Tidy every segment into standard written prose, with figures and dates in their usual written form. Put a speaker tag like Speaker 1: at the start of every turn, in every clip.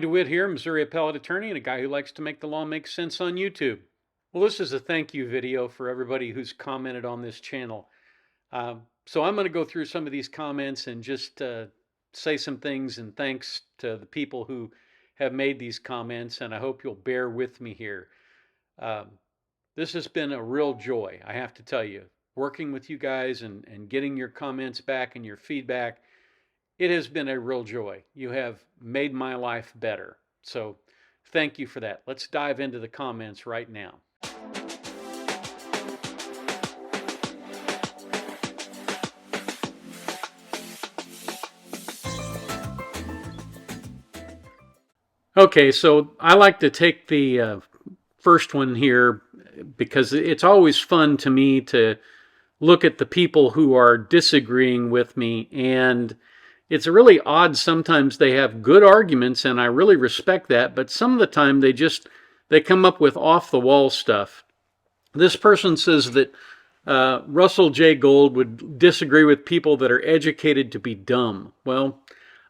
Speaker 1: DeWitt here, Missouri Appellate Attorney and a guy who likes to make the law make sense on YouTube. Well, this is a thank you video for everybody who's commented on this channel. So I'm going to go through some of these comments and just say some things and thanks to the people who have made these comments, and I hope you'll bear with me here. This has been a real joy, I have to tell you, working with you guys and getting your comments back and your feedback. It has been a real joy. You have made my life better. So thank you for that. Let's dive into the comments right now. Okay, so I like to take the first one here because it's always fun to me to look at the people who are disagreeing with me, and it's really odd. Sometimes they have good arguments, and I really respect that, but some of the time they come up with off-the-wall stuff. This person says that Russell J. Gold would disagree with people that are educated to be dumb. Well,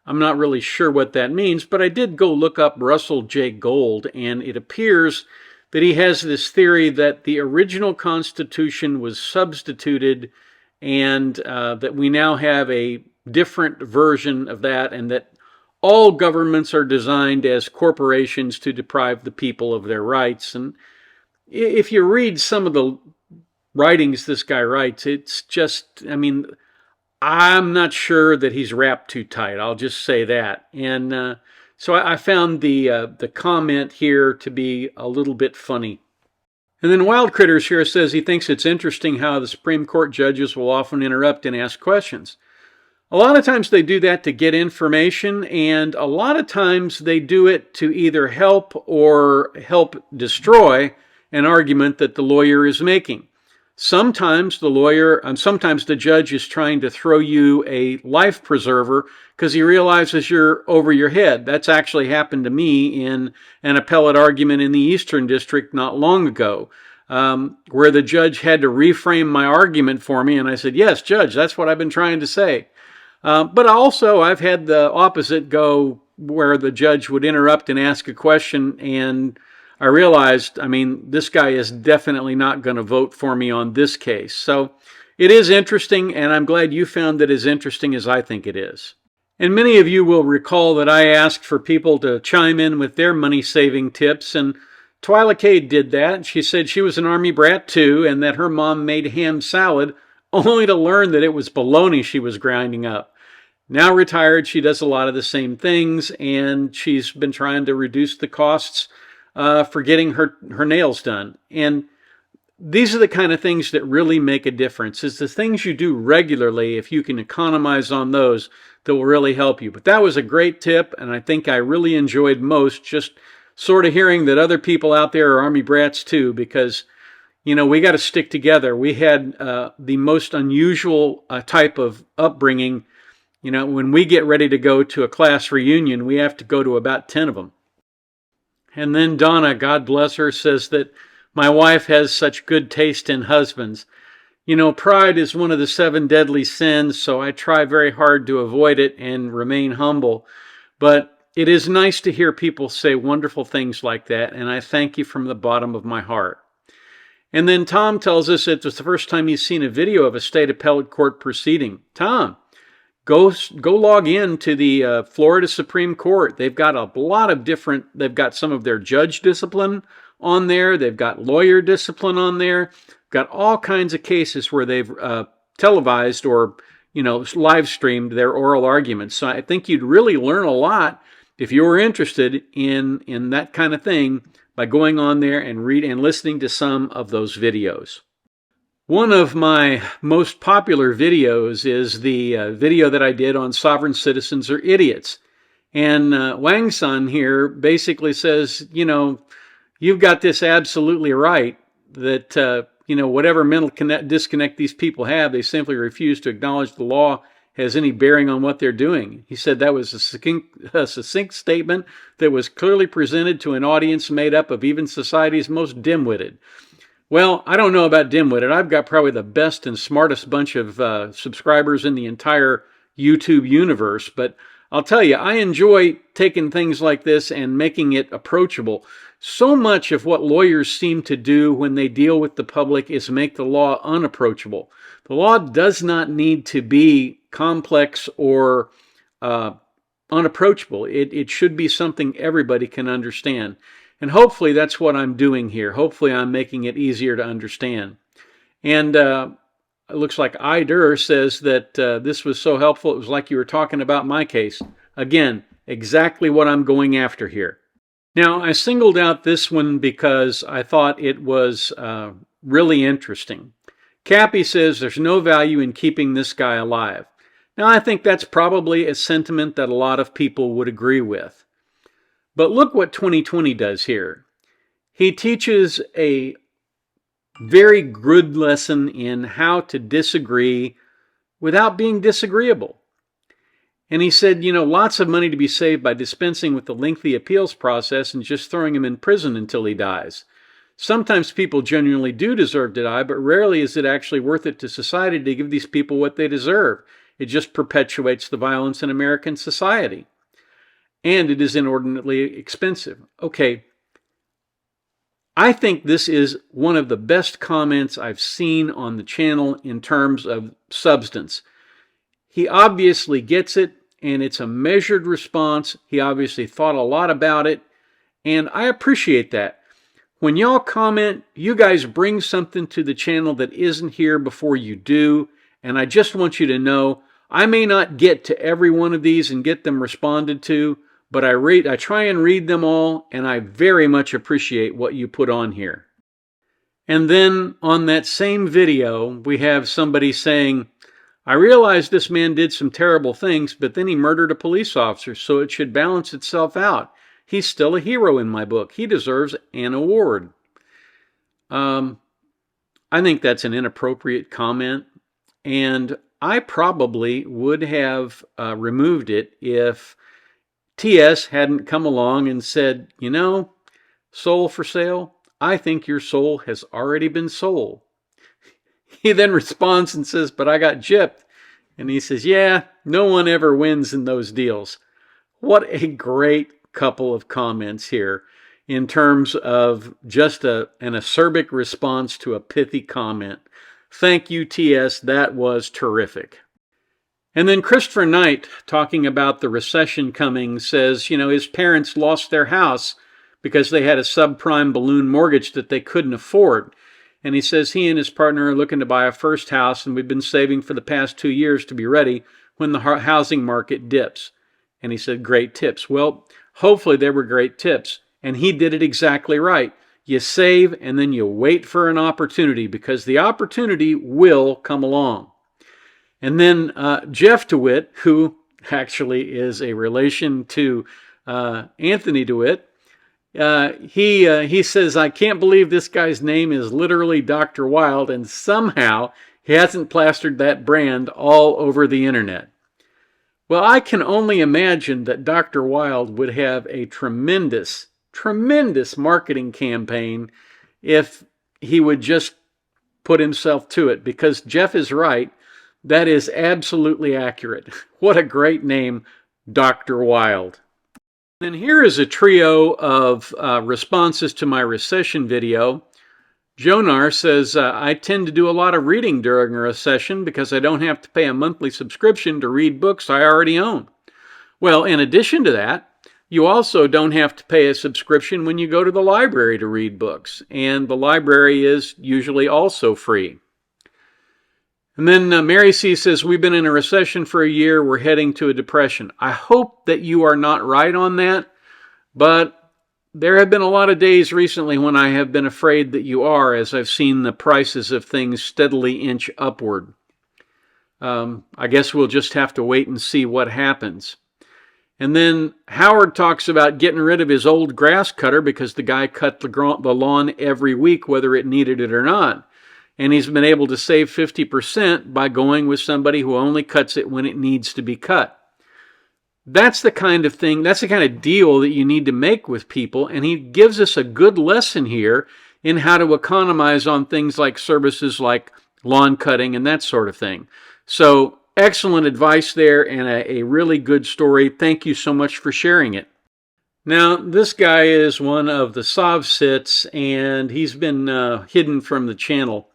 Speaker 1: I'm not really sure what that means, but I did go look up Russell J. Gold, and it appears that he has this theory that the original Constitution was substituted and that we now have a different version of that, and that all governments are designed as corporations to deprive the people of their rights. And if you read some of the writings this guy writes, it's just, I mean, I'm not sure that he's wrapped too tight. I'll just say that. And so I found the comment here to be a little bit funny. And then Wild Critters here says he thinks it's interesting how the Supreme Court judges will often interrupt and ask questions. A lot of times they do that to get information, and a lot of times they do it to either help or help destroy an argument that the lawyer is making. Sometimes the judge is trying to throw you a life preserver because he realizes you're over your head. That's actually happened to me in an appellate argument in the Eastern District not long ago, where the judge had to reframe my argument for me, and I said, "Yes, Judge, that's what I've been trying to say." But also, I've had the opposite go, where the judge would interrupt and ask a question, and I realized, I mean, this guy is definitely not going to vote for me on this case. So it is interesting, and I'm glad you found it as interesting as I think it is. And many of you will recall that I asked for people to chime in with their money-saving tips, and Twyla Cade did that. She said she was an Army brat too, and that her mom made ham salad only to learn that it was bologna she was grinding up. Now retired, she does a lot of the same things, and she's been trying to reduce the costs for getting her nails done. And these are the kind of things that really make a difference. It's the things you do regularly, if you can economize on those, that will really help you. But that was a great tip, and I think I really enjoyed most just sort of hearing that other people out there are Army brats too, because, you know, we got to stick together. We had the most unusual type of upbringing. You know, when we get ready to go to a class reunion, we have to go to about 10 of them. And then Donna, God bless her, says that my wife has such good taste in husbands. You know, pride is one of the 7 deadly sins, so I try very hard to avoid it and remain humble. But it is nice to hear people say wonderful things like that, and I thank you from the bottom of my heart. And then Tom tells us it was the first time he's seen a video of a state appellate court proceeding. Tom, Go log in to the Florida Supreme Court. They've got a lot of they've got some of their judge discipline on there. They've got lawyer discipline on there. Got all kinds of cases where they've televised or, you know, live streamed their oral arguments. So I think you'd really learn a lot if you were interested in that kind of thing by going on there and listening to some of those videos. One of my most popular videos is the video that I did on sovereign citizens are idiots. And Wang Sun here basically says, you know, you've got this absolutely right, that, you know, whatever mental disconnect these people have, they simply refuse to acknowledge the law has any bearing on what they're doing. He said that was a succinct statement that was clearly presented to an audience made up of even society's most dim-witted. Well, I don't know about dim-witted. I've got probably the best and smartest bunch of subscribers in the entire YouTube universe, but I'll tell you, I enjoy taking things like this and making it approachable. So much of what lawyers seem to do when they deal with the public is make the law unapproachable. The law does not need to be complex or unapproachable. It should be something everybody can understand. And hopefully that's what I'm doing here. Hopefully I'm making it easier to understand. And it looks like Ider says that this was so helpful, it was like you were talking about my case. Again, exactly what I'm going after here. Now, I singled out this one because I thought it was really interesting. Cappy says there's no value in keeping this guy alive. Now, I think that's probably a sentiment that a lot of people would agree with. But look what 2020 does here. He teaches a very good lesson in how to disagree without being disagreeable. And he said, lots of money to be saved by dispensing with the lengthy appeals process and just throwing him in prison until he dies. Sometimes people genuinely do deserve to die, but rarely is it actually worth it to society to give these people what they deserve. It just perpetuates the violence in American society. And it is inordinately expensive. Okay, I think this is one of the best comments I've seen on the channel in terms of substance. He obviously gets it, and it's a measured response. He obviously thought a lot about it, and I appreciate that. When y'all comment, you guys bring something to the channel that isn't here before you do, and I just want you to know I may not get to every one of these and get them responded to, but I try and read them all, and I very much appreciate what you put on here. And then on that same video, we have somebody saying, I realize this man did some terrible things, but then he murdered a police officer, so it should balance itself out. He's still a hero in my book. He deserves an award. I think that's an inappropriate comment, and I probably would have removed it if TS hadn't come along and said, soul for sale? I think your soul has already been sold. He then responds and says, but I got gypped. And he says, yeah, no one ever wins in those deals. What a great couple of comments here in terms of just an acerbic response to a pithy comment. Thank you, TS. That was terrific. And then Christopher Knight, talking about the recession coming, says, his parents lost their house because they had a subprime balloon mortgage that they couldn't afford. And he says he and his partner are looking to buy a first house, and we've been saving for the past 2 years to be ready when the housing market dips. And he said, great tips. Well, hopefully they were great tips. And he did it exactly right. You save and then you wait for an opportunity, because the opportunity will come along. And then Jeff DeWitt, who actually is a relation to Anthony DeWitt, he says, I can't believe this guy's name is literally Dr. Wild, and somehow he hasn't plastered that brand all over the internet. Well, I can only imagine that Dr. Wild would have a tremendous marketing campaign if he would just put himself to it, because Jeff is right. That is absolutely accurate. What a great name, Dr. Wild. And here is a trio of responses to my recession video. Jonar says, I tend to do a lot of reading during a recession because I don't have to pay a monthly subscription to read books I already own. Well, in addition to that, you also don't have to pay a subscription when you go to the library to read books, and the library is usually also free. And then Mary C. says, we've been in a recession for a year. We're heading to a depression. I hope that you are not right on that, but there have been a lot of days recently when I have been afraid that you are, as I've seen the prices of things steadily inch upward. I guess we'll just have to wait and see what happens. And then Howard talks about getting rid of his old grass cutter because the guy cut the lawn every week, whether it needed it or not. And he's been able to save 50% by going with somebody who only cuts it when it needs to be cut. That's the kind of thing, that's the kind of deal that you need to make with people. And he gives us a good lesson here in how to economize on things like services like lawn cutting and that sort of thing. So excellent advice there and a really good story. Thank you so much for sharing it. Now, this guy is one of the Sovsits, and he's been hidden from the channel.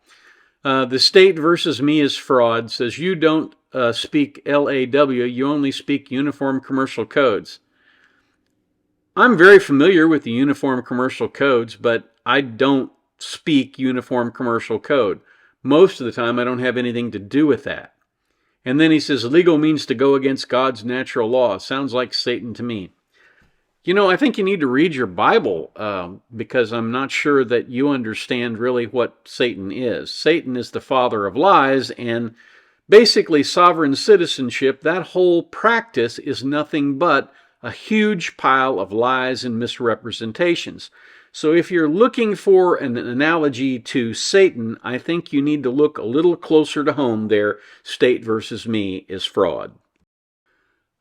Speaker 1: The state versus me is fraud says you don't speak LAW, you only speak Uniform Commercial Codes. I'm very familiar with the Uniform Commercial Codes, but I don't speak Uniform Commercial Code. Most of the time, I don't have anything to do with that. And then he says, legal means to go against God's natural law. Sounds like Satan to me. You know, I think you need to read your Bible because I'm not sure that you understand really what Satan is. Satan is the father of lies, and basically sovereign citizenship, that whole practice is nothing but a huge pile of lies and misrepresentations. So if you're looking for an analogy to Satan, I think you need to look a little closer to home there. State versus me is fraud.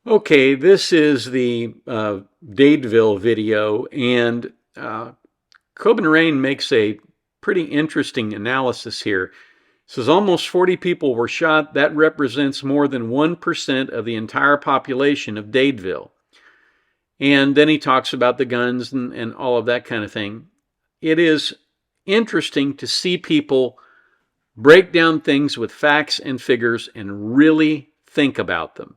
Speaker 1: Okay, this is the Dadeville video, and Coben Rain makes a pretty interesting analysis here. It says almost 40 people were shot. That represents more than 1% of the entire population of Dadeville. And then he talks about the guns and all of that kind of thing. It is interesting to see people break down things with facts and figures and really think about them.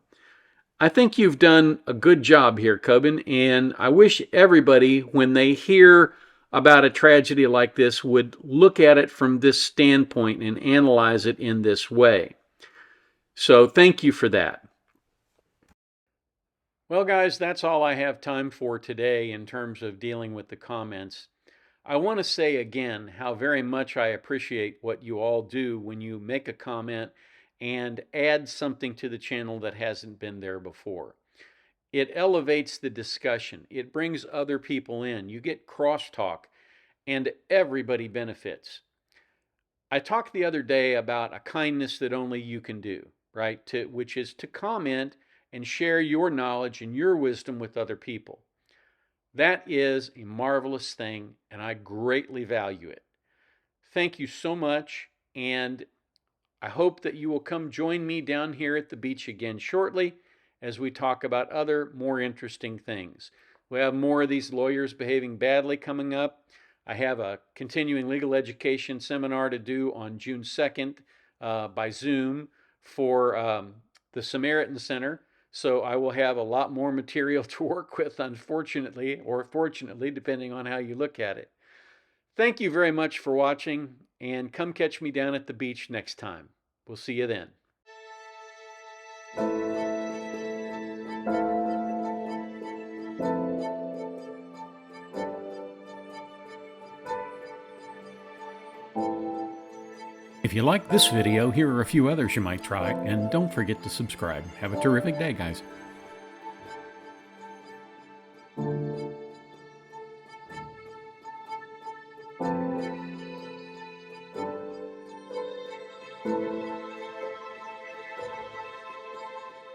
Speaker 1: I think you've done a good job here, Coben, and I wish everybody, when they hear about a tragedy like this, would look at it from this standpoint and analyze it in this way. So thank you for that. Well, guys, that's all I have time for today in terms of dealing with the comments. I want to say again how very much I appreciate what you all do when you make a comment and add something to the channel that hasn't been there before. It elevates the discussion. It brings other people in. You get crosstalk, and everybody benefits. I talked the other day about a kindness that only you can do, right? Which is to comment and share your knowledge and your wisdom with other people. That is a marvelous thing, and I greatly value it. Thank you so much, and I hope that you will come join me down here at the beach again shortly as we talk about other more interesting things. We have more of these lawyers behaving badly coming up. I have a continuing legal education seminar to do on June 2nd by Zoom for the Samaritan Center. So I will have a lot more material to work with, unfortunately, or fortunately, depending on how you look at it. Thank you very much for watching, and come catch me down at the beach next time. We'll see you then. If you like this video, here are a few others you might try, and don't forget to subscribe. Have a terrific day, guys.